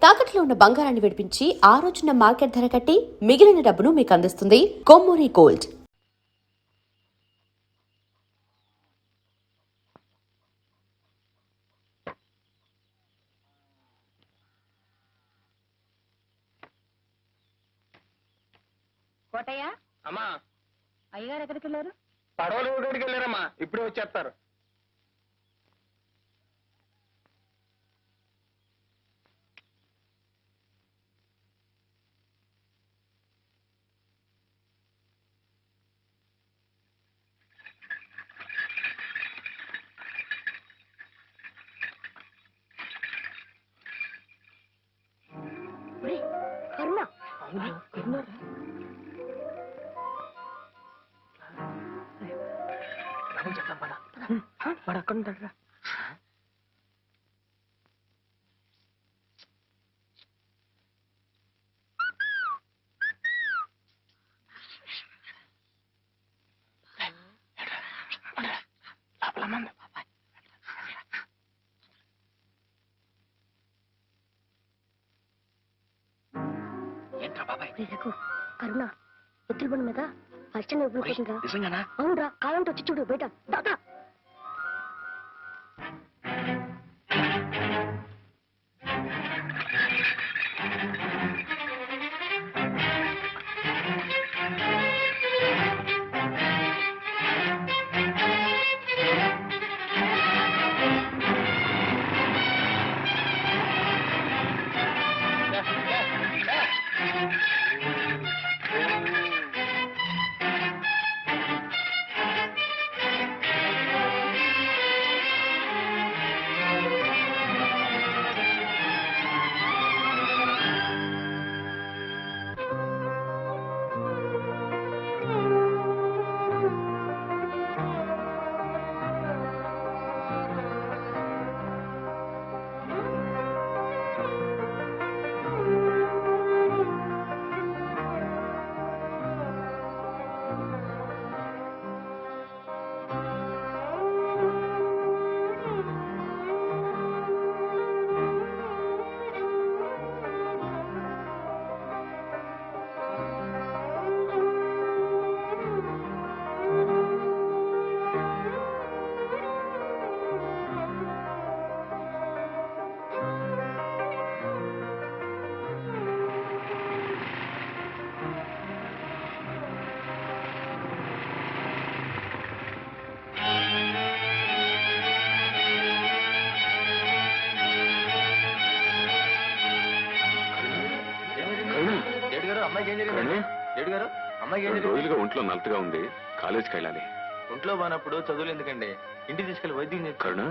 తాకట్లో ఉన్న బంగారాన్ని విడిపించి ఆ రోజున మార్కెట్ ధర కట్టి మిగిలిన డబ్బును మీకు అందిస్తుంది కొమ్మూరి గోల్డ్. కోటయ్య అమ్మా, అయ్యగారు ఎక్కడికి వెళ్ళారు? పడవలు ఊరికి వెళ్ళారమ్మా, ఇప్పుడే వచ్చేస్తారు. కరుణ వాడు అక్కడ ఉంటాడు. ఏంట్రా బాబాయ్? కరుణ ఎత్తుల బండి మీద అర్చన ఇవ్వకుండా. నిజంగానా? అవునరా, కావాలంటే వచ్చి చూడు బయట. దాదా రోజులుగా ఒంట్లో నలతగా ఉంది, కాలేజీకి వెళ్ళాలి. ఒంట్లో బానప్పుడు చదువులు ఎందుకండి, ఇంటికి తీసుకెళ్లి వైద్యం కరుణ,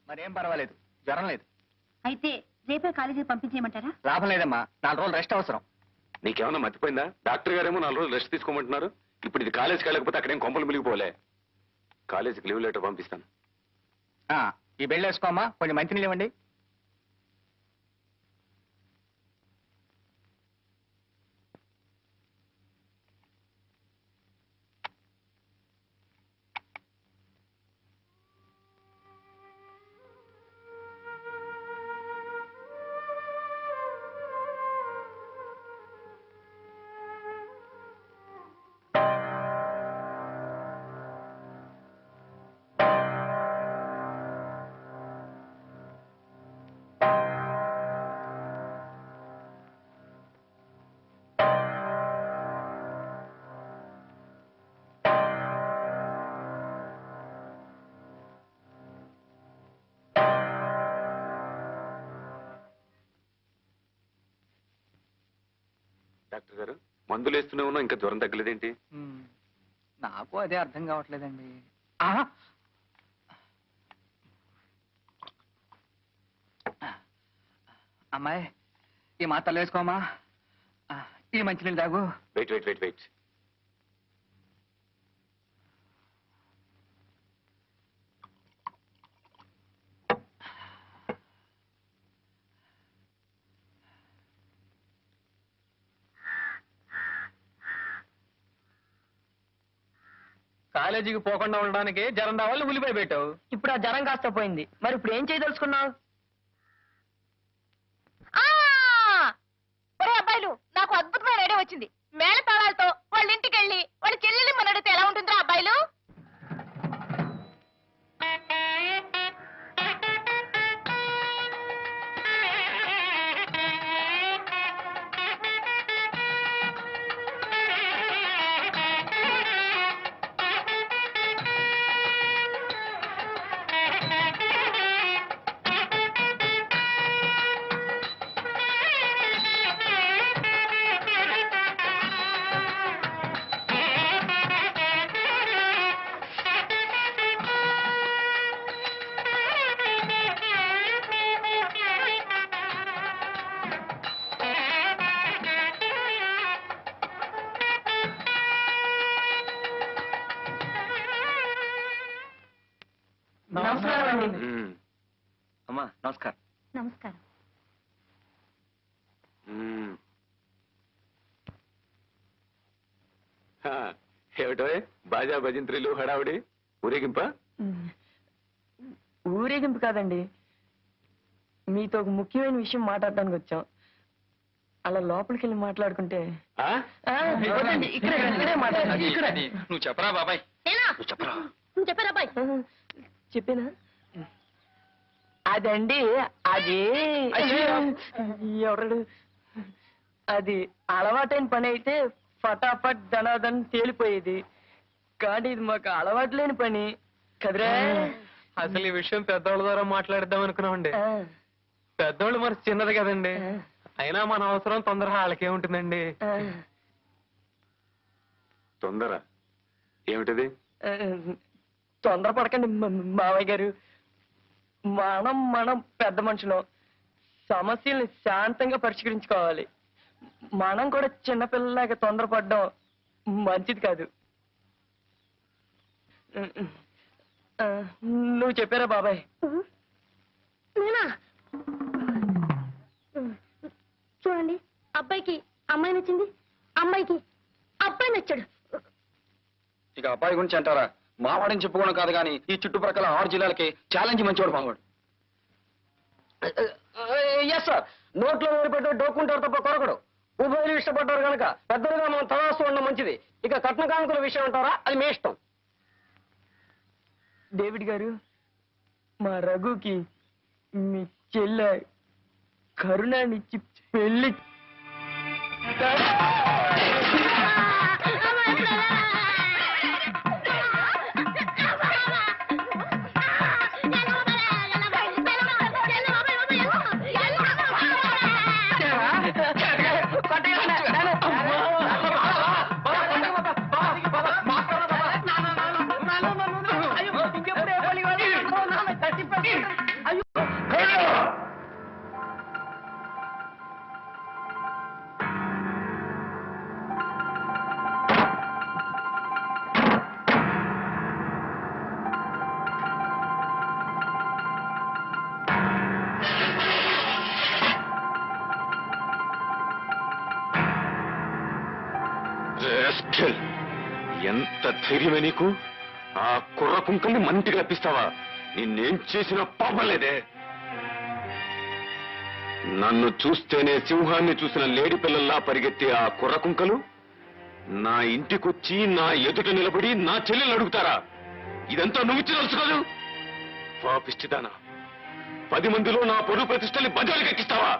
మరేం పర్వాలేదు, జ్వరం లేదు. అయితే రేపే కాలేజీకి పంపించేయమంటారా? లాభం లేదమ్మా, 4 రోజులు రెస్ట్ అవసరం. నీకేమన్నా మర్చిపోయిందా? డాక్టర్ గారేమో 4 రోజులు రెస్ట్ తీసుకోమంటున్నారు. ఇప్పుడు ఇది కాలేజీకి వెళ్ళకపోతే అక్కడేం కొంపలు మిలిగిపోలే. కాలేజీకి లీవ్ లెటర్ పంపిస్తాను. ఈ బెల్ట్ వేసుకోమ్మా, కొంచెం మంచినీళ్ళు ఇవ్వండి. డాక్టర్ గారు, మందులు వేస్తూనే ఉన్నా ఇంకా జ్వరం తగ్గలేదేంటి? నాకు అదే అర్థం కావట్లేదండి. అమ్మాయి, ఈ మాత్రలు వేసుకోమా, ఈ మంచినీళ్ళు తాగు. వెయిట్ వెయిట్ వెయిట్ వెయిట్ కాలేజీకి పోకుండా ఉండడానికి జరం రావాలని ఉల్లిపాయ పెట్టావు. ఇప్పుడు ఆ జ్వరం కాస్త పోయింది. మరి ఇప్పుడు ఏం చేయదలుచుకున్నావు? ఒరే అబ్బాయిలు, నాకు అద్భుతమైన ఐడియా వచ్చింది. మేళ తాళాలతో వాళ్ళ ఇంటికి వెళ్ళి వాళ్ళ చెల్లెల్ని మన అడిగితే ఎలా ఉంటుందిరా అబ్బాయిలు? నమస్కారం అండి. అమ్మా నమస్కారం. నమస్కారం. ఏమిటో బాజా భజంత్రీలు హడావుడి ఊరేగింప? ఊరేగింపు కాదండి, మీతో ఒక ముఖ్యమైన విషయం మాట్లాడడానికి వచ్చాం. అలా లోపలికి వెళ్ళి మాట్లాడుకుంటే ఆ? వద్దండి, ఇక్కడే మాట్లాడండి. నువ్వు చెప్పరా బాబాయ్? నేనా? చెప్పరా? నువ్వు చెప్పారా అబ్బాయి? చెప్పినా అదండి, అది ఎవరు అది అలవాటైన పని అయితే ఫటాఫట్ ధనాధన్ తేలిపోయేది. కానీ ఇది మాకు అలవాటు లేని పని కదరా. అసలు ఈ విషయం పెద్దోళ్ళ ద్వారా మాట్లాడిద్దాం అనుకున్నామండి. పెద్దోళ్ళు మరి చిన్నది కదండి. అయినా మన అవసరం తొందర వాళ్ళకేముంటుందండి. తొందర ఏమిటది? తొందరపడకండి మావయ్య గారు. మనం పెద్ద మనుషులం, సమస్యల్ని శాంతంగా పరిష్కరించుకోవాలి. మనం కూడా చిన్నపిల్లలాగా తొందరపడడం మంచిది కాదు. నువ్వు చెప్పారా బాబాయ్? నేనా? చూడండి, అబ్బాయికి అమ్మాయి నచ్చింది, అమ్మాయికి అబ్బాయి నచ్చాడు. ఇక అబ్బాయి గురించి అంటారా? మావాడని చెప్పుకోవడం కాదు కానీ ఈ చుట్టుప్రక్కల 6 జిల్లాలకి ఛాలెంజ్ మంచివాడు మావాడు. ఎస్ సార్, నోట్లో పెట్టే డోక్కుంటారు తప్ప కొరకడు. ఉభయలు ఇష్టపడ్డారు కనుక పెద్దలుగా మనం తలాస్తూ ఉండడం మంచిది. ఇక కట్న కానుకల విషయం అంటారా, అది మీ ఇష్టం. డేవిడ్ గారు, మా రఘుకి మీ చెల్లె కరుణానిచ్చి పెళ్లి రాస్కెల్! ఎంత ధైర్యమే నీకు? ఆ కుర్ర కుంకల్ని మంటికి రప్పిస్తావా? నిన్నేం చేసిన పాపం లేదే. నన్ను చూస్తేనే సింహాన్ని చూసిన లేడి పిల్లల్లా పరిగెత్తే ఆ కుర్ర కుంకలు నా ఇంటికొచ్చి నా ఎదుట నిలబడి నా చెల్లెలు అడుగుతారా? ఇదంతా నువ్వు తెలుసుకోదు. పాపిష్టిదానా, 10 మందిలో నా పొరుగు ప్రతిష్టల్ని బజారుకి ఎక్కిస్తావా?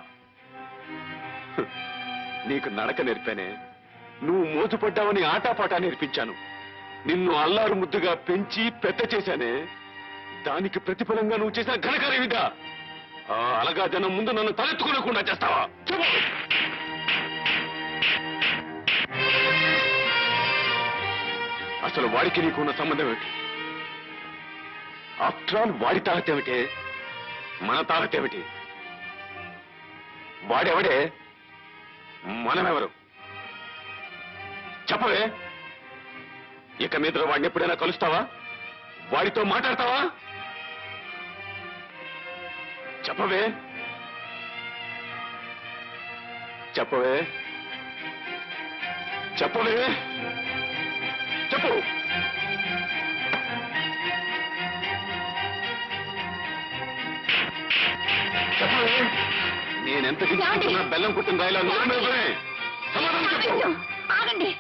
నీకు నడక నేర్పానే, నువ్వు మోజుపడ్డావని ఆటాపాటా నేర్పించాను. నిన్ను అల్లారు ముద్దుగా పెంచి పెద్ద చేశానే, దానికి ప్రతిఫలంగా నువ్వు చేసిన ఘనకార్యమిదా? ఆ అలగా జనం ముందు నన్ను తలెత్తుకోకుండా చేస్తావా? చెప్పు. అసలు వాడికి నీకున్న సంబంధం ఏమిటి? ఆఫ్టర్ ఆల్ వాడి తాహత ఏమిటి? మన తాహత ఏమిటి? వాడెవడే, మనమెవరు? చెప్పవే. ఇక మీద వాడిని ఎప్పుడైనా కలుస్తావా? వాడితో మాట్లాడతావా? చెప్పవే, చెప్పవే, చెప్పవే, చెప్పు. చెప్పవే, నేనెంత గించుకుంటున్నా బెల్లం కుట్టిన రాయిలా నోరు మీదనే. సమాధానం చెప్పు. ఆగండి.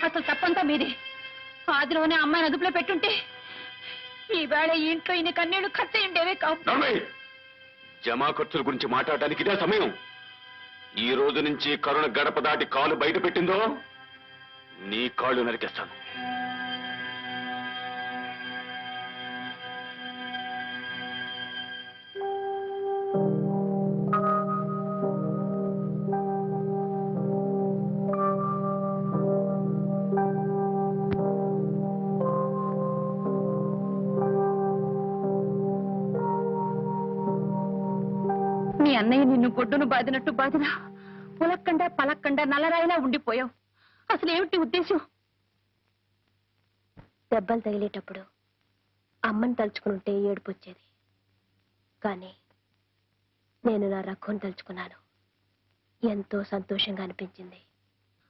అసలు తప్పంతా మీది. ఆదిలోనే అమ్మాయిని అదుపులో పెట్టుంటే ఈ వేళ ఈ ఇంట్లో ఇన్ని కన్నీళ్లు ఖర్చు ఉండేవే కావు. నడవే. జమా ఖర్చుల గురించి మాట్లాడటానికి ఇదే సమయం. ఈ రోజు నుంచి కరుణ గడప దాటి కాలు బయట పెట్టిందో నీ కాళ్ళు నరికేస్తాను. మీ అన్నయ్య నిన్ను గొడ్డును బాదినట్టు బాదినా పులక్కండా పలక్కండా నల్లరాయిలా ఉండిపోయావు. అసలు ఏమిటి ఉద్దేశం? దెబ్బలు తగిలేటప్పుడు అమ్మని తలుచుకుంటే ఏడుపు వచ్చేది. కానీ నేను నా రఘుని తలుచుకున్నాను. ఎంతో సంతోషంగా అనిపించింది.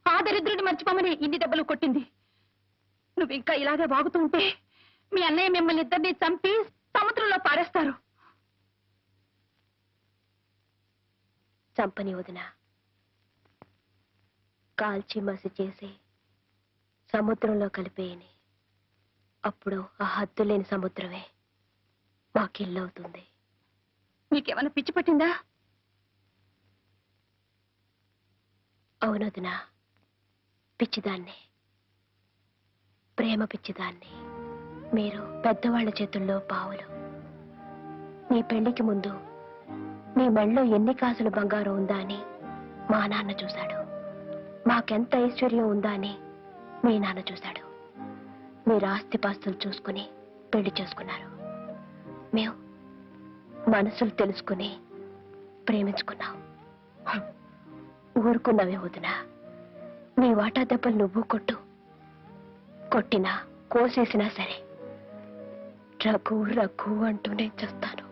ఆ దరిద్రుడిని మర్చిపోమని ఇన్ని దెబ్బలు కొట్టింది. నువ్వు ఇంకా ఇలాగే వాగుతూ ఉంటే మీ అన్నయ్య మిమ్మల్ని ఇద్దరిని చంపి సముద్రంలో పారేస్తారు. చంపని వదిన, కాల్చి మసి చేసి సముద్రంలో కలిపేయని. అప్పుడు ఆ హద్దు లేని సముద్రమే మాకిల్లు అవుతుంది. నీకేమైనా పిచ్చి పట్టిందా? అవునొదినా, పిచ్చిదాన్ని, ప్రేమ పిచ్చిదాన్ని. మీరు పెద్దవాళ్ల చేతుల్లో పావులు. నీ పెళ్లికి ముందు నీ మెళ్ళో ఎన్ని కాసులు బంగారం ఉందా అని మా నాన్న చూశాడు. మాకెంత ఐశ్వర్యం ఉందా అని మీ నాన్న చూశాడు. మీరు ఆస్తిపాస్తులు చూసుకుని పెళ్లి చేసుకున్నారు. మేము మనసులు తెలుసుకుని ప్రేమించుకున్నాం. ఊరుకున్నావే వదినా. నీ వాటా దెబ్బలు నువ్వు కొట్టు. కొట్టినా కోసేసినా సరే రఘు రఘు అంటూనే చేస్తాను.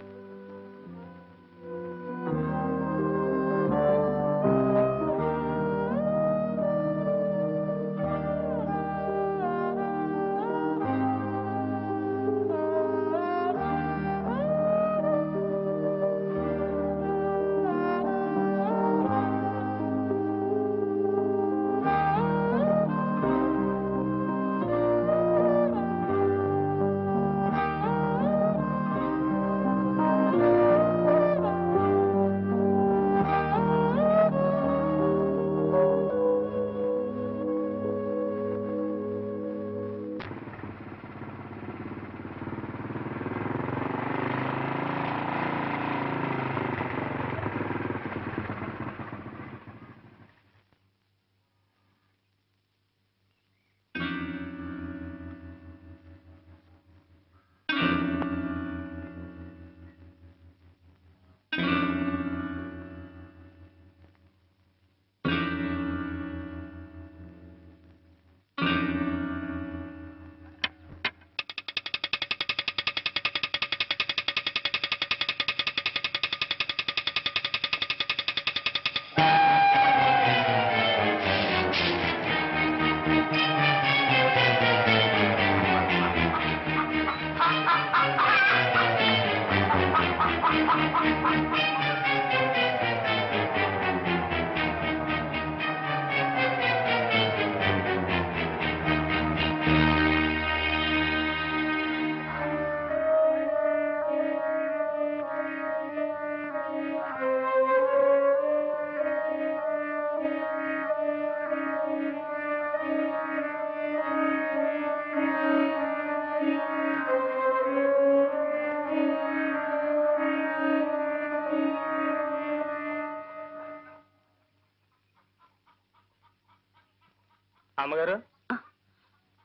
అమ్మగారు,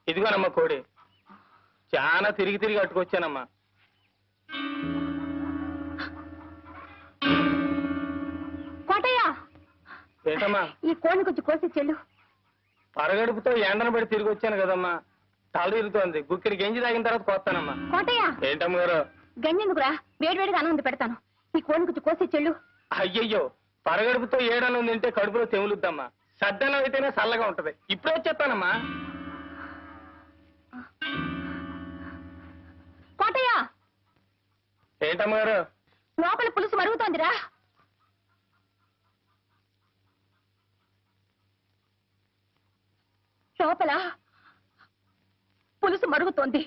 ఇదిగోనమ్మా కోడి. చాలా తిరిగి తిరిగి అట్టుకొచ్చానమ్మా. కోటయ్య, ఏంటమ్మా? ఈ కోడిని కొంచెం కోసి చెల్లు. పరగడుపుతో ఎండను పడి తిరిగి వచ్చాను కదమ్మా. తల తిరుగుతోంది. గుక్కిడి గంజి తాగిన తర్వాత కోస్తానమ్మా. కోటయ్య, ఏంటమ్మగారు? గంజెందుకురా? వేడివేడిగా అన్నం పెడతాను. ఈ కోడిని కొంచెం కోసి చెల్లు. అయ్యయ్యో, పరగడుపుతో ఏడన్నం తింటే కడుపులో తెములుద్దమ్మా. సద్దన్నం అయితేనే చల్లగా ఉంటది. ఇప్పుడే వచ్చేస్తానమ్మా. కోటయ్య, ఏంటమ్మగారు? లోపల పులుసు మరుగుతోందిరా. లోపల పులుసు మరుగుతోంది.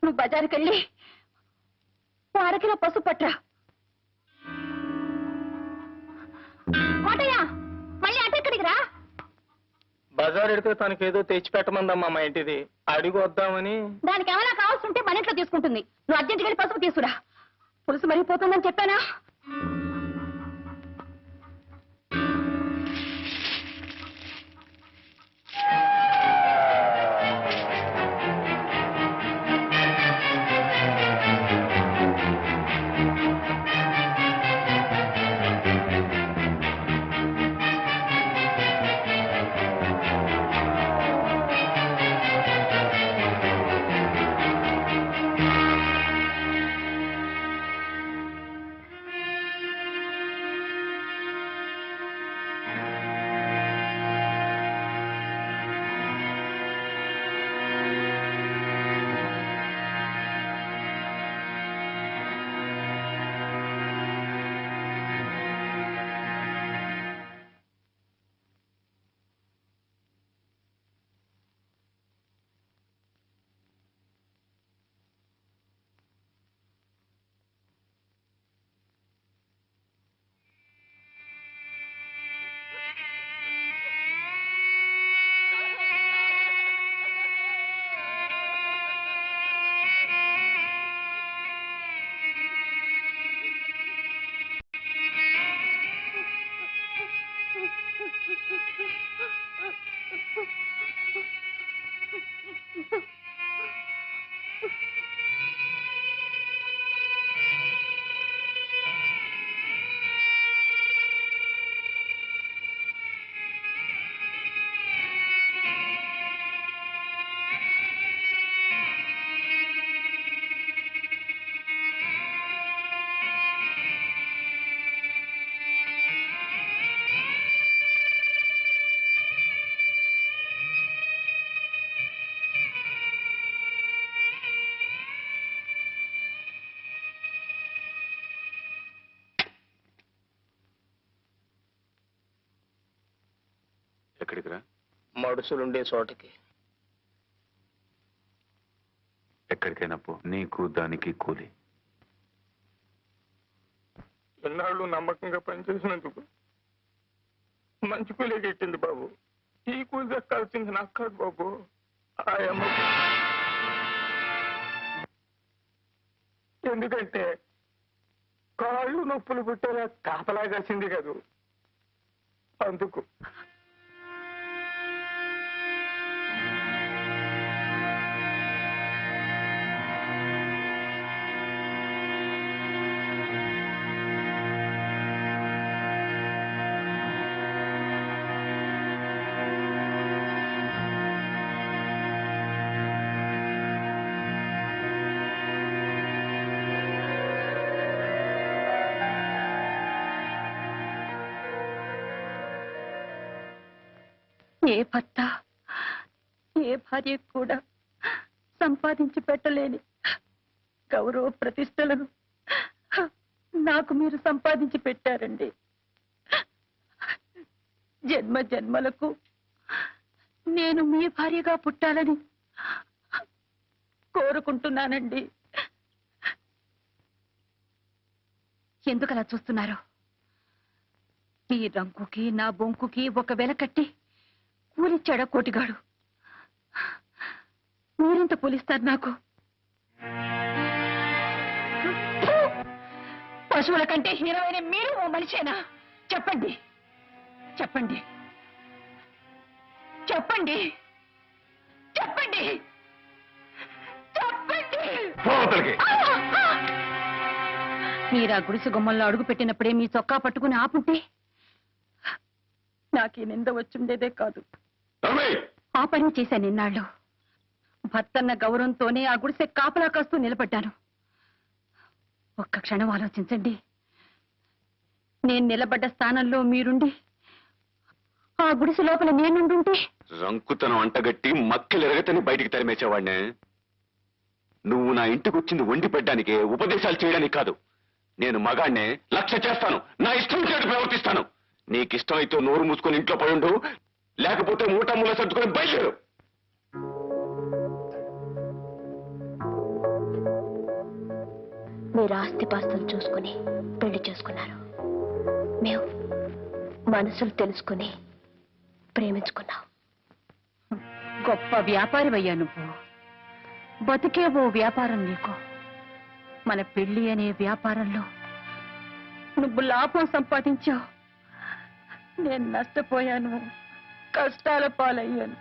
నువ్వు బజారుకెళ్ళి ఓ అరకిలో పసుపు పట్రా. కోటయ్య, మళ్ళీ అటెక్కడికి రా. బజార్ ఎడితే తనకేదో తెచ్చి పెట్టమందమ్మా మా ఇంటిది, అడిగి వద్దామని. దానికి ఏమైనా కావాల్సి ఉంటే మన ఇంట్లో తీసుకుంటుంది. నువ్వు అర్జెంట్ వెళ్ళి పసుపు తీసుకురా. పులుసు మరిగిపోతుందని చెప్పానా? ఎక్కడికి రా? మడుసులుండే చోటకి. ఎక్కడికైనా పో, నీకు దానికి కూలి. ఎన్నాళ్ళు నమ్మకంగా పనిచేసినందుకు మంచి కూలీ కెట్టింది బాబు. ఈ కూలి దక్కాల్సింది నాకు కాదు బాబు, ఆ అమ్మకు. ఎందుకంటే కాళ్ళు నొప్పులు పుట్టేలా కాపలా కాసింది కదూ, అందుకు. ఏ భర్త ఏ భార్య కూడా సంపాదించి పెట్టలేని గౌరవ ప్రతిష్టలను నాకు మీరు సంపాదించి పెట్టారండి. జన్మ జన్మలకు నేను మీ భార్యగా పుట్టాలని కోరుకుంటున్నానండి. ఎందుకలా చూస్తున్నారు? ఈ రంకుకి నా బొంకుకి ఒక వెల కట్టి కూలిచ్చాడా కోటిగాడు? మీరెంత పోలిస్తారు నాకు? పశువుల కంటే హీరోయిన్ మీరు ఓ మనిషేనా? చెప్పండి చెప్పండి చెప్పండి చెప్పండి చెప్పండి. మీరా గుడిసె గుమ్మల్లో అడుగు పెట్టినప్పుడే మీ చొక్కా పట్టుకుని ఆపుంటే నాకీ నింద వచ్చుండేదే కాదు. ఆ పని చేశాను ఇన్నాళ్ళు. భర్తన్న గౌరవంతోనే ఆ గుడిసె కాపలా కాస్తూ నిలబడ్డాను. ఒక్క క్షణం ఆలోచించండి. నేను నిలబడ్డ స్థానంలో మీరుండి ఆ గుడిసె లోపల నేనుండుంటే రంకుతనం అంటగట్టి మక్కలెరగతని బయటికి తరిమేసేవాడినే. నువ్వు నా ఇంటికి వచ్చింది వండి పెట్టడానికే, ఉపదేశాలు చేయడానికి కాదు. నేను మగాణ్ణే, లక్ష్య చేస్తాను, నా ఇష్టం వచ్చినట్టు ప్రవర్తిస్తాను. నీకిష్టమైతే నోరు మూసుకొని ఇంట్లో పడి ఉండు, లేకపోతే మూటమ్ముల సర్దుకొని బయలుదేరు. మీరు ఆస్తిపాస్తులు చూసుకుని పెళ్లి చేసుకున్నారు. మేము మనసులు తెలుసుకుని ప్రేమించుకున్నాం. గొప్ప వ్యాపారివయ్యా నువ్వు. బతికేవో వ్యాపారం నీకు. మన పెళ్లి అనే వ్యాపారంలో నువ్వు లాభం సంపాదించావు, నేను నష్టపోయాను, కష్టాల పాలయ్యాను.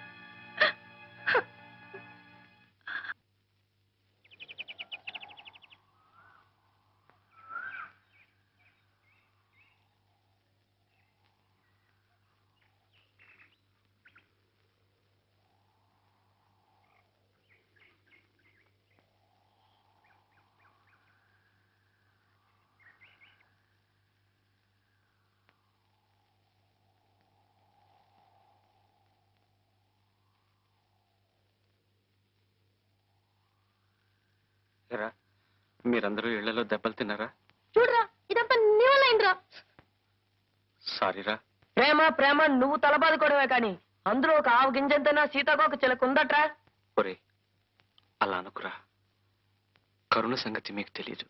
మీరందరూ ఇళ్లలో దెబ్బలు తిన్నారా? చూడరా, ఇదంతా నీ వల్ల అయిందిరా. సారీరా. ప్రేమ ప్రేమ నువ్వు తలబాదుకోవడమే కానీ అందులో ఒక ఆవు గింజంతైనా సీతాకోక చిలక ఉందట్రా. ఒరే, అలా అనుకురా. కరుణ సంగతి మీకు తెలీదు.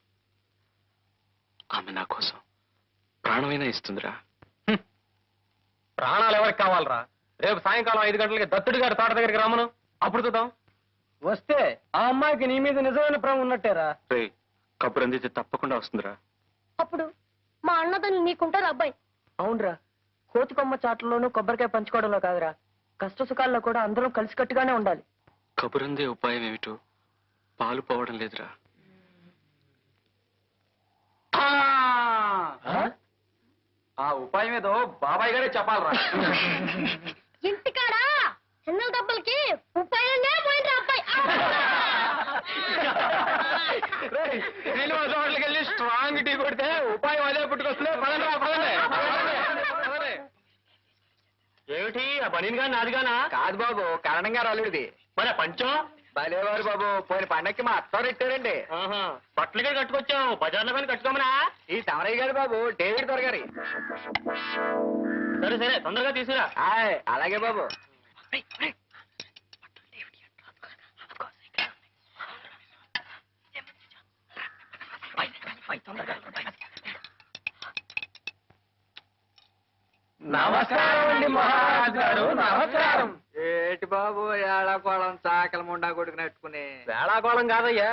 ఆమె నా కోసం ప్రాణమైనా ఇస్తుందిరా. ప్రాణాలు ఎవరికి కావాలరా? రేపు సాయంకాలం 5 గంటలకి దత్తుడి గారి తోట దగ్గరికి రమ్మను, అప్పుడు చూద్దాం. వస్తే ఆ అమ్మాయికి నీ మీద నిజమైన ప్రేమ ఉన్నట్టేరా. రే, కబురు అందితే తప్పకుండా వస్తుందిరా. అప్పుడు మా అన్నదల్ని నీకుంటారు అబ్బాయి. అవునరా, కోతికొమ్మ చాట్లలోనూ కొబ్బరికాయ పంచుకోవడంలో కాదురా, కష్ట సుఖాల్లో కూడా అందరం కలిసికట్టుగానే ఉండాలి. కబురందే ఉపాయం ఏమిటో పాలు పోవడం లేదురా. ఆ ఉపాయం ఏదో బాబాయ్ గారే చెప్పాలరా. ఇంటికాడా చిన్నల దెబ్బలకి ఉపాయంగా పోయిండ్రా అబ్బాయి. సినిమా చోట్లకి వెళ్ళి స్ట్రాంగ్ టీ కొడితే ఉపాయం అదే పుట్టుకొస్తుంది. పదండి పదండి. ఏమిటి ఆ పనిగా నాదిగానా? కాదు బాబు, కరణం గారు అల్లుడిది. మరి పంచం భలేవారు బాబు, పోయిన పండక్కి మా అత్తవారు ఇట్టారండి. బట్టలు గారు కట్టుకొచ్చావు, బజార్లో కానీ కట్టుకోమనా? ఈ తమరయ్య గారు బాబు, డేవిడ్ దొర గారి. సరే సరే, తొందరగా తీసుకురా. అలాగే బాబు. నమస్కారం అండి మహారాజు గారు, నమస్కారం. ఏటి బాబు ఏళాకోళం చాకల ముండా కొడుకునట్టుకుని? వేళాకోళం కాదయ్యా,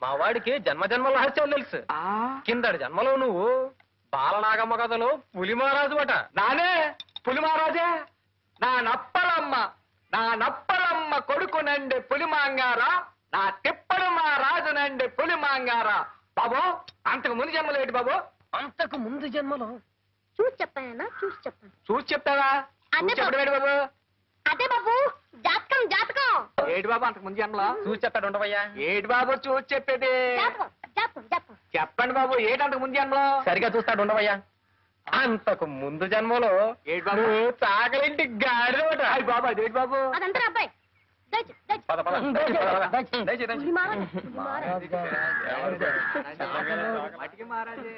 మా వాడికి జన్మ జన్మల రహస్యాలు తెలుసు. కిందటి జన్మలో నువ్వు బాలనాగమ్మ కథలో పులి మహారాజు అట. నానే పులి మహారాజే? నా నప్పలమ్మ కొడుకునండి పులి మాంగారా, నా తిప్పడు మా రాజునండి పులి మాంగారా. బాబు అంతకు ముందు జన్మలో ఏంటి బాబు? అంతకు ముందు జన్మలో చూసి చెప్పానన్నా, చూసి చెప్పాను. చూసి చెప్తావా? అదే చూసి చెప్పడం ఏంటి బాబు? అదే బాబు, జాతకం జాతకం. ఏటి బాబు అంతకు ముందు జన్మలో? చూసి చెప్పాడు ఉండవయ్యా. ఏటి బాబు చూసి చెప్పేది? జాతకం జాతకం జాతకం. చెప్పండి బాబు, ఏటి అంతకు ముందు జన్మలో? సరిగా చూస్తాడు ఉండవయ్యా. అంతకు ముందు జన్మలో ఏటి బాబు? నువ్వు చాకలింటి గాడిదట. అయ్య బాబు, అదేటి బాబు? అదంతా అబ్బాయి. దయచు దయచు. పద పద. పులి మహారాజు, పులి మహారాజు. మటికి మహారాజే.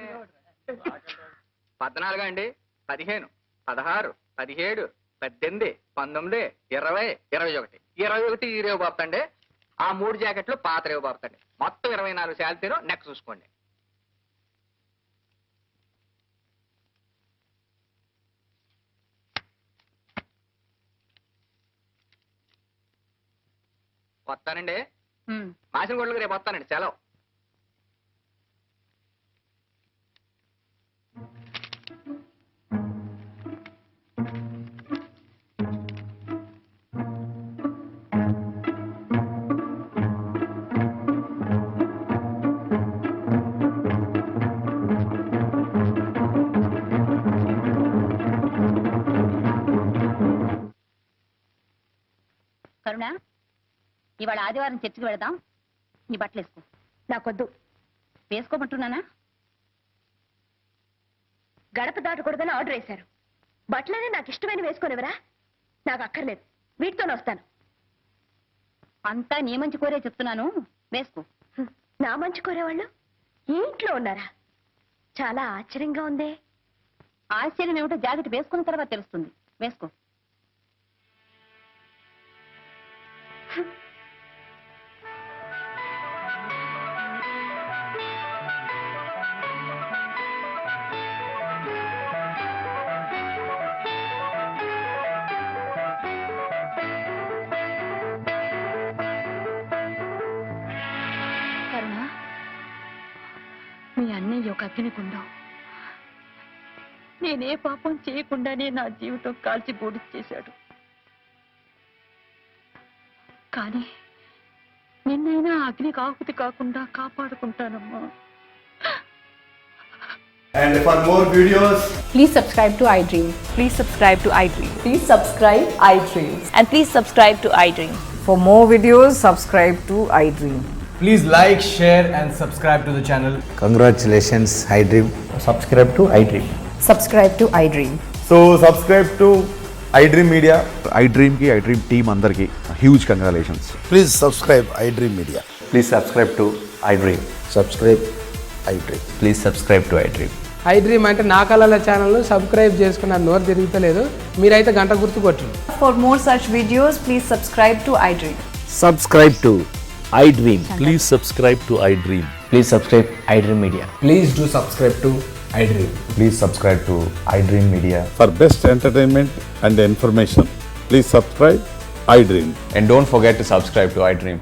14 అండి, 15, 16, 17, 18, 19, 20, 21. 21 ఈ రేవు బాపుతండి. ఆ 3 జాకెట్లు పాత రేవు బాపుతండి. మొత్తం 24 శాలితీరు. నెక్ చూసుకోండి. వస్తానండి. మాసిన గొడ్లకు రేపు వస్తానండి, సెలవు. కరుణ, ఇవాళ ఆదివారం చర్చికి వెళదాం. నీ బట్టలు వేసుకో. నాకొద్దు. వేసుకోమంటున్నానా? గడప దాటకూడదని ఆర్డర్ వేశారు. బట్టలనే నాకు ఇష్టమైన వేసుకోనివరా? నాకు అక్కర్లేదు, వీటితోనే వస్తాను. అంతా నీ మంచి కోరే చెప్తున్నాను, వేసుకో. నా మంచి కోరేవాళ్ళు ఈ ఇంట్లో ఉన్నారా? చాలా ఆశ్చర్యంగా ఉందే. ఆశ్చర్యం ఏమిటో జాకెట్ వేసుకున్న తర్వాత తెలుస్తుంది. వేసుకో. కరుణ, మీ అన్నయ్య ఒక అగ్నిగుండం. నేనే పాపం చేయకుండానే నా జీవితం కాల్చి బూడి చేశాడు. కానీ నిన్నైనా అగ్ని కాకుతి కాకుండా కాపాడుకుంటానమ్మా. And for more videos, Please subscribe to iDream. Please subscribe to iDream. Please subscribe iDream. And please subscribe to iDream. For more videos, subscribe to iDream. please like, share and subscribe to the channel. Congratulations, iDream. Subscribe to iDream. Subscribe to iDream. So subscribe to iDream Media. iDream ki iDream team andarki huge congratulations. Please subscribe iDream Media. Please subscribe to iDream. Subscribe iDream. Please subscribe to iDream. iDream అంటే నా కళల channel subscribe చేసుకున్న నోరు తిరుగుతలేదు. మీరైతే గంట గుర్తు కొట్టండి. For more such videos, please subscribe to iDream. Subscribe to iDream. Please subscribe to iDream. Please subscribe iDream Media. Please do subscribe to iDream. Please subscribe to iDream Media. For best entertainment and information, please subscribe iDream. And don't forget to subscribe to iDream.